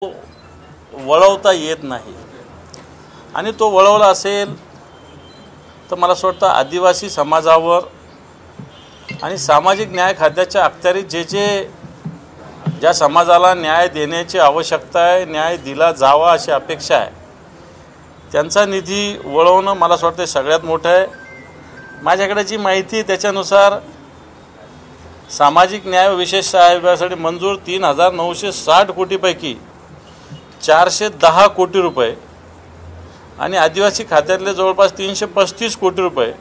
वळवता येत नाही आणि तो वळवला असेल तर मला असं वाटतं आदिवासी समाजावर आणि सामाजिक न्याय खात्याच्या अखत्यारीत ज्या समाजाला न्याय देण्याची आवश्यकता आहे, न्याय दिला जावा अशी अपेक्षा आहे, त्यांचा निधी वळवणं मला असं वाटतं सगळ्यात मोठं आहे। माझ्याकडे जी माहिती त्याच्यानुसार सामाजिक न्याय विशेष सहाय्य विभागासाठी मंजूर 3960 कोटीपैकी 410 कोटी रुपये आणि आदिवासी खात्यातले जवळपास 335 कोटी रुपये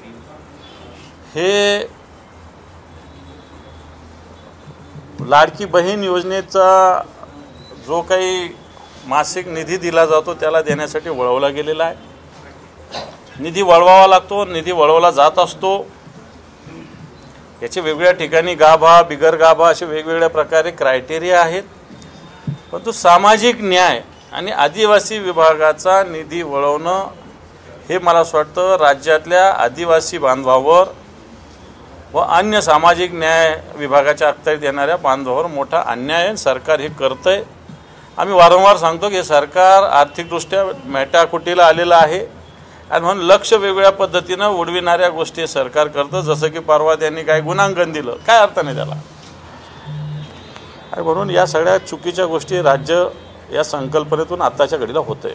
हे लाडकी बहीण योजनेचा जो काही मासिक निधी दिला जातो त्याला देण्यासाठी वळवला गेलेला आहे। निधी वळवावा लागतो, निधी वळवला जात असतो। याचे वेगवेगळ्या ठिकाणी गाभा बिगर गाभा असे वेगवेगळ्या प्रकारे क्रायटेरिया आहेत, परंतु सामाजिक न्याय आणि आदिवासी विभागाचा निधी वळवणं हे मला असं वाटतं राज्यातल्या आदिवासी बांधवावर व अन्य सामाजिक न्याय विभागाच्या अखत्यारीत येणाऱ्या बांधवावर मोठा अन्याय आहे। सरकार हे करतंय। आम्ही वारंवार सांगतो की सरकार आर्थिकदृष्ट्या मेटाकुटीला आलेलं आहे आणि म्हणून लक्ष वेगवेगळ्या पद्धतीनं उडविणाऱ्या गोष्टी सरकार करतं। जसं की परवा त्यांनी काय गुणांकन दिलं, काय अर्थ नाही त्याला। आणि म्हणून या सगळ्या चुकीच्या गोष्टी राज्य या संकल्पनेतून आताच्या घडीला होतंय।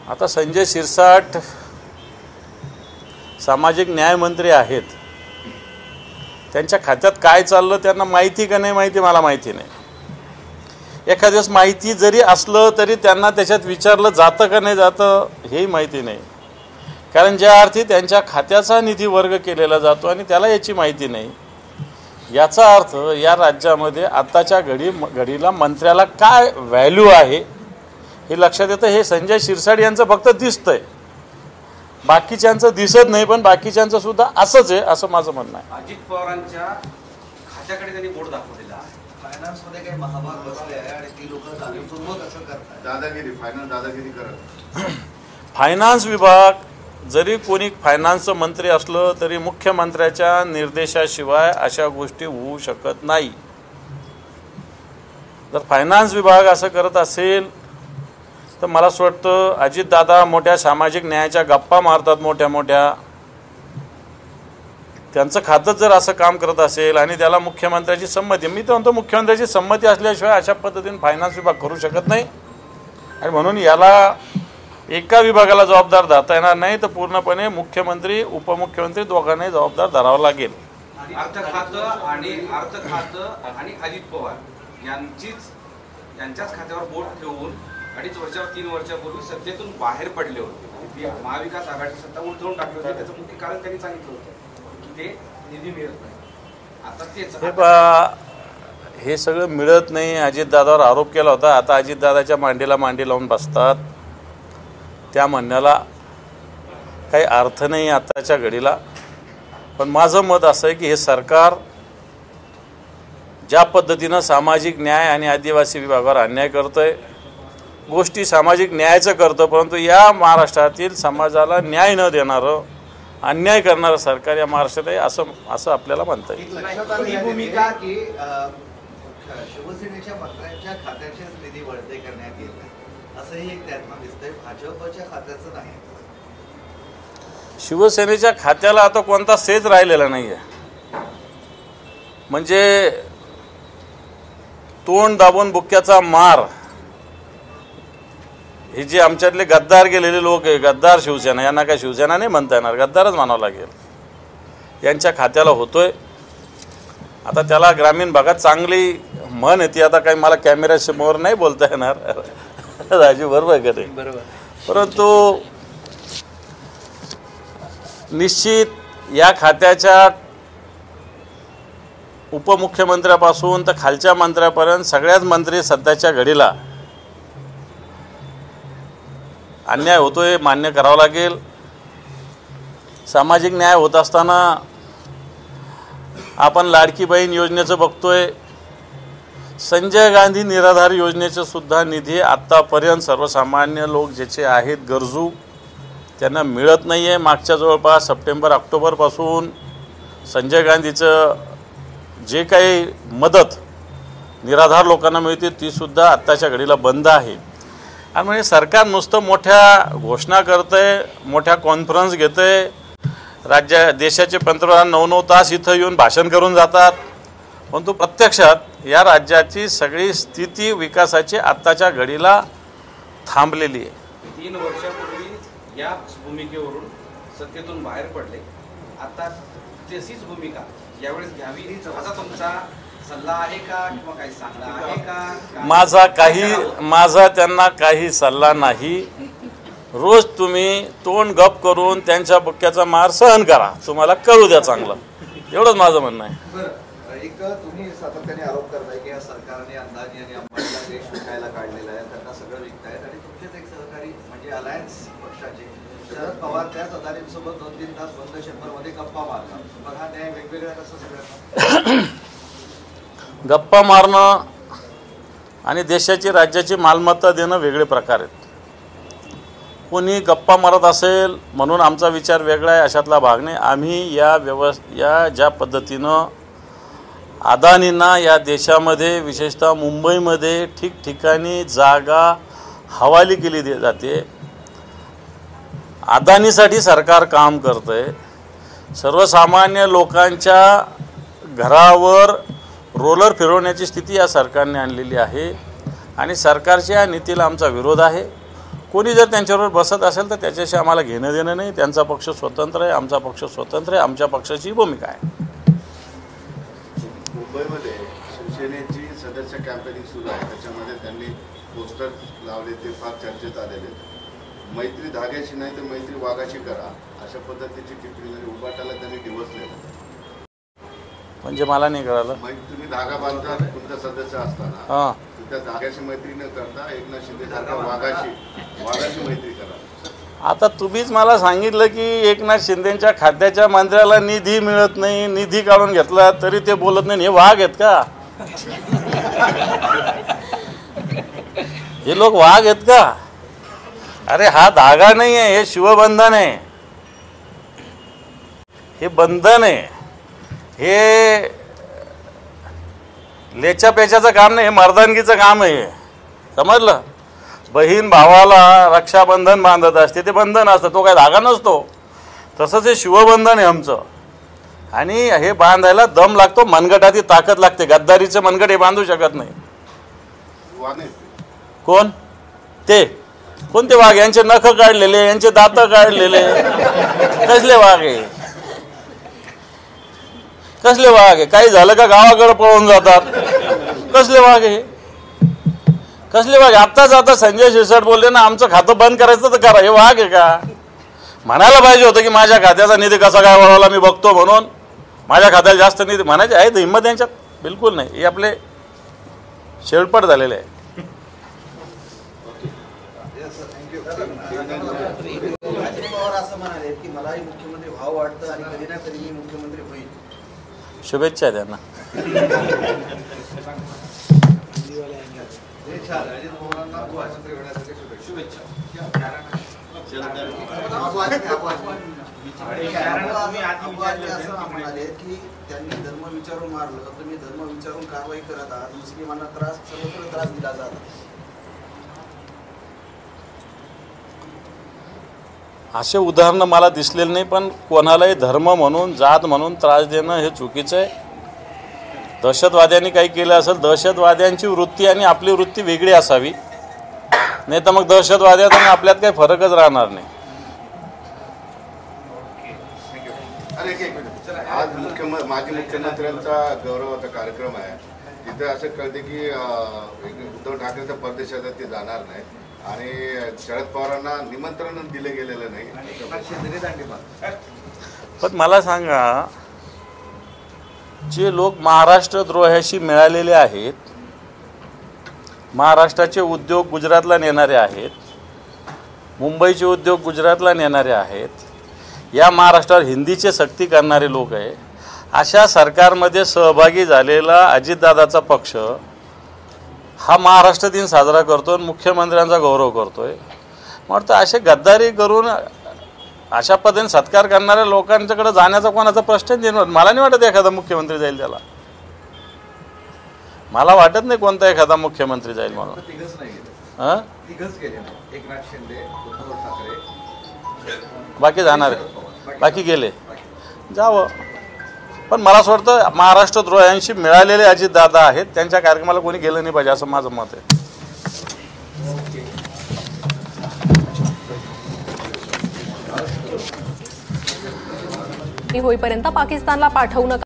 आता संजय शिरसाट सामाजिक न्याय मंत्री आहेत, त्यांच्या खात्यात काय चाललं त्यांना माहिती का नाही माहिती मला माहिती नाही। एखाद्या दिवस माहिती जरी असलं तरी त्यांना त्याच्यात विचारलं जातं का नाही जातं हेही माहिती नाही, कारण ज्या अर्थी त्यांच्या खात्याचा निधी वर्ग केलेला जातो आणि त्याला याची माहिती नाही, याचा अर्थ या राज्यामध्ये आताच्या घडीला मंत्र्याला काय व्हॅल्यू आहे हे लक्षात येतं। हे संजय शिरसाट यांचं फक्त दिसतंय, बाकीच्यांचं दिसत नाही, पण बाकीच्यांचं सुद्धा असंच आहे असं माझं म्हणणं आहे। अजित पवारांच्या खात्याकडे त्यांनी बोर्ड दाखवलेला आहे, फायनान्स मध्ये काही महाभाग बसले आहे आणि ती लोक जाणीवपूर्वक असं करतात, दादागिरी करत। फायनान्स विभाग जरी कोणी फायनान्सचं मंत्री असलं तरी मुख्यमंत्र्याच्या निर्देशाशिवाय अशा गोष्टी होऊ शकत नाही। जर फायनान्स विभाग असं करत असेल तर मला असं वाटतं अजितदादा मोठ्या सामाजिक न्यायाच्या गप्पा मारतात मोठ्या, त्यांचं खातं जर असं काम करत असेल आणि त्याला मुख्यमंत्र्याची संमती, मी तर म्हणतो मुख्यमंत्र्याची संमती असल्याशिवाय अशा पद्धतीने फायनान्स विभाग करू शकत नाही। आणि म्हणून याला एका विभागाला जबाबदार धरता येणार नाही, तर पूर्णपणे मुख्यमंत्री उपमुख्यमंत्री दोघांनाही जबाबदार धरावं लागेल। अर्थ खातं आणि अजित पवार यांच्याच खात्यावर बोट ठेवून 2.5 वर्षावर 3 वर्षापूर्वी सत्तेतून बाहेर पडले होते। महाविकास आघाडी सत्ता उलटवून टाकली होती, त्याचं मुख्य कारण त्यांनी सांगितलं होतं की ते निधी मिळत नाही। आता तेच हे सगळं मिळत नाही अजितदादावर आरोप केला होता। आता अजितदादाच्या मांडीला मांडी लावून बसतात, त्या म्हणण्याला काही अर्थ नाही आताच्या घडीला। पण माझं मत असं आहे की हे सरकार ज्या पद्धतीनं सामाजिक न्याय आणि आदिवासी विभागावर अन्याय करतंय, गोष्टी सामाजिक न्यायाचं करतं, परंतु या महाराष्ट्रातील समाजाला न्याय न देणारं अन्याय करणारं सरकार या महाराष्ट्रात आहे असं आपल्याला म्हणता येईल। ही भूमिका की शिवसेनेच्या मंत्र्यांच्या खात्याचे निधी वळते करण्यात येत आहे असंही एक त्यातनं दिसतंय, भाजपच्या खात्याचं नाही। शिवसेनेच्या खात्याला आता कोणता सेज राहिलेला नाही आहे, म्हणजे तोंड दाबून बुक्क्याचा मार हे जे आमच्यातले गद्दार गेलेले लोक आहे, गद्दार शिवसेना, यांना काय शिवसेना नाही म्हणता येणार, गद्दारच म्हणावं लागेल, यांच्या खात्याला होतोय। आता त्याला ग्रामीण भागात चांगली म्हण येते, आता काही मला कॅमेऱ्यासमोर नाही बोलता येणार राजू, बरोबर आहे का ते? बरोबर। परंतु निश्चित या खात्याच्या उपमुख्यमंत्र्यापासून तर खालच्या मंत्र्यापर्यंत सगळ्याच मंत्री सध्याच्या घडीला अन्याय होतोय, मान्य करावं लागेल। सामाजिक न्याय होत असताना आपण लाडकी बहीण योजनेचं बघतोय, संजय गांधी निराधार योजनेचं सुद्धा निधी आत्तापर्यंत सर्वसामान्य लोक ज्याचे आहेत गरजू त्यांना मिळत नाही आहे। मागच्या जवळपास सप्टेंबर ऑक्टोबरपासून संजय गांधीचं जे काही मदत निराधार लोकांना मिळते तीसुद्धा आत्ताच्या घडीला बंद आहे. आणि म्हणजे सरकार नुसतं मोठ्या घोषणा करतंय, मोठ्या कॉन्फरन्स घेतंय, देशाचे पंतप्रधान 9-9 तास इथं येऊन भाषण करून जातात, परंतु प्रत्यक्षात या राज्याची सगळी स्थिती विकासाची आत्ताच्या घडीला थांबलेली आहे. 3 वर्षापूर्वी या भूमिकेवरून सत्तेतून बाहेर पडले, आता तशीच भूमिका यावेळेस घ्यावी असा तुमचा सल्ला आहे का किंवा काही सांगणं आहे का? माझा त्यांना काही सल्ला नाही. रोज तुम्ही तोंड गप करून त्यांच्या बुक्क्याचा मार सहन करा, तुम्हाला कळू द्या चांगलं, एवढंच माझं म्हणणं आहे. बरं, एक तुम्ही सातत्याने आरोप करताय की या सरकारने अंदाजी आणि अंबानीला देश विकायला काढलेला आहे, त्यांना सगळं विकतायत आणि तुमचेच एक सहकारी म्हणजे अलायन्स पक्षाचे शरद पवार त्याच अदानींसोबत 2-3 तास बंद चेंबरमध्ये गप्पा मारतात. मग हा न्याय वेगवेगळा कसं सगळ्यांना? गप्पा मारणं आणि देशाची राज्याची मालमत्ता देणं वेगळे प्रकार आहेत. कोणी गप्पा मारत असेल म्हणून आमचा विचार वेगळा आहे अशातला भाग नाही. आम्ही या ज्या पद्धतीनं अदानींना या देशामध्ये विशेषतः मुंबईमध्ये ठिकठिकाणी जागा हवाली केली जाते, अदानीसाठी सरकार काम करतंय. सर्वसामान्य लोकांच्या घरावर रोलर फिरवण्याची स्थिती या सरकारने आणलेली आहे आणि सरकारच्या नीतीला आमचा विरोध आहे. कोणी जर त्यांच्याबरोबर बसत असेल तर त्याच्याशी आम्हाला घेणं देणं नाही. त्यांचा पक्ष स्वतंत्र आहे, आमचा पक्ष स्वतंत्र आहे, आमच्या पक्षाची भूमिका आहे. मुंबईमध्ये शिवसेनेची सदस्य कॅम्पेनिंग सुरू आहे, त्याच्यामध्ये त्यांनी पोस्टर लावले, ते फार चर्चेत आलेले. मैत्री धाग्याशी नाही तर मैत्री वाघाशी करा अशा पद्धतीची टिप्पणी झाली. उभाटाला त्यांनी डिवचलेलं. म्हणजे मला नाही कळालं. तुम्ही धागा बांधता तुमचा सदस्य असताना त्या धाग्याशी मैत्री न करता एकनाथ शिंदे सारखा वाघाशी मैत्री करा. आता तुम्हीच मला सांगितलं की एकनाथ शिंदेच्या खात्याच्या मंत्र्याला निधी मिळत नाही, निधी काढून घेतला तरी ते बोलत नाही. हे वाघ आहेत का? हे लोक वाघ आहेत का? अरे हा धागा नाही आहे, हे शिवबंधन आहे, हे बंधन आहे. हे लेच्या पेच्याचं काम नाही, हे मर्दानगीचं काम आहे. समजलं? बहीण भावाला रक्षाबंधन बांधत असते, ते बंधन असतं, तो काय धागा नसतो. तसंच हे शिवबंधन आहे आमचं. आणि हे बांधायला दम लागतो, मनगटाची ताकद लागते. गद्दारीचे मनगट हे बांधू शकत नाही. कोण ते? कोणते वाघ? यांचे नख काढलेले, यांचे दात काढलेले, कसले वाघ आहे? कसले वाघ आहे? काही झालं का गावाकडे पळून जातात. कसले वाघ आहे? कसले वाघ? आता संजय शिरसाट बोलले ना आमचं खातं बंद करायचं तर करा. हे वाघ आहे का? म्हणायला पाहिजे होतं की माझ्या खात्याचा निधी कसा काय वळवला मी बघतो म्हणून. माझ्या खात्याला जास्त निधी म्हणायचे आहेत हिंमत यांच्यात? बिलकुल नाही. हे आपले शेळपट झालेले आहे. शुभेच्छा आहे त्यांना. की त्यांनी धर्म विचारून मारलं, तुम्ही धर्म विचारून कारवाई करत आहात, मुस्लिमांना सर्वत्र त्रास दिला जात. असे उदाहरणं मला दिसलेले नाही, पण कोणालाही धर्म म्हणून जात म्हणून त्रास देणं हे चुकीचं आहे. दहशतवाद्यांनी काही केलं असेल, दहशतवाद्यांची वृत्ती आणि आपली वृत्ती वेगळी असावी, नाही तर मग दहशतवाद्यात आणि आपल्यात काही फरकच राहणार नाही. आज माजी मुख्यमंत्र्यांचा गौरवाचा कार्यक्रम आहे, तिथे असं कळते की उद्धव ठाकरे तर परदेशात ते जाणार नाही आणि शरद पवारांना निमंत्रण दिले गेलेलं नाही. पण मला सांगा, जे लोक महाराष्ट्र द्रोहाशी मिळालेले आहेत, महाराष्ट्राचे उद्योग गुजरातला नेणारे आहेत, मुंबईचे उद्योग गुजरातला नेणारे आहेत, या महाराष्ट्रावर हिंदीचे सक्ती करणारे लोक आहे, अशा सरकारमध्ये सहभागी झालेला अजितदादाचा पक्ष हा महाराष्ट्र दिन साजरा करतो आणि मुख्यमंत्र्यांचा गौरव करतोय. म्हणतो असे गद्दारी करून अशा पद्धतीने सत्कार करणाऱ्या लोकांच्याकडे जाण्याचा कोणाचा प्रश्न निर्माण मला नाही वाटत एखादा मुख्यमंत्री जाईल त्याला. मला वाटत नाही कोणता एखादा मुख्यमंत्री जाईल म्हणून. तिघच नाही गेले, हां तिघच गेले नाही. एकनाथ शिंदे, उद्धव ठाकरे, बाकी जाणार आहे, बाकी गेले जावं. पण मला असं वाटतं महाराष्ट्र द्रोह्यांशी मिळालेले अजितदादा आहेत, त्यांच्या कार्यक्रमाला कोणी गेलं नाही पाहिजे असं माझं मत आहे. होईपर्यंत पाकिस्तानला पाठवू नका.